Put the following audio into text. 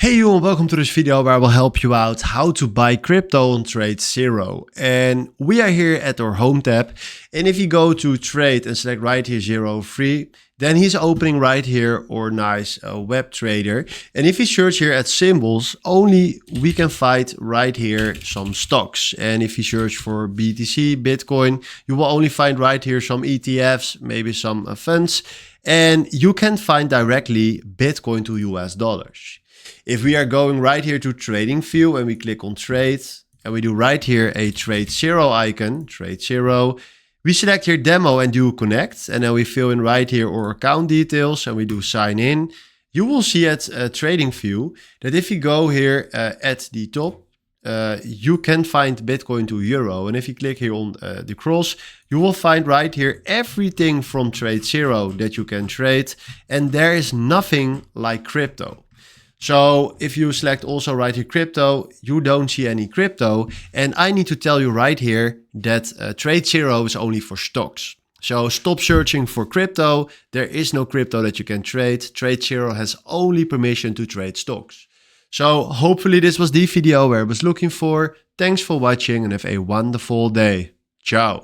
Hey you and welcome to this video where I will help you out how to buy crypto on TradeZero. And we are here at our home tab. And if you go to trade and select right here 03, then he's opening right here our nice web trader. And if you search here at symbols, only we can find right here some stocks. And if you search for BTC, Bitcoin, you will only find right here some ETFs, maybe some funds. And you can find directly Bitcoin to US dollars. If we are going right here to trading view and we click on trade and we do right here a TradeZero icon, TradeZero, we select here demo and do connect, and then we fill in right here our account details and we do sign in. You will see at trading view that if you go here at the top, you can find Bitcoin to euro. And if you click here on the cross, you will find right here everything from TradeZero that you can trade, and there is nothing like crypto. So if you select also right here crypto, you don't see any crypto. And I need to tell you right here that TradeZero is only for stocks. So stop searching for crypto. There is no crypto that you can trade. TradeZero has only permission to trade stocks. So hopefully this was the video where I was looking for. Thanks for watching and have a wonderful day. Ciao.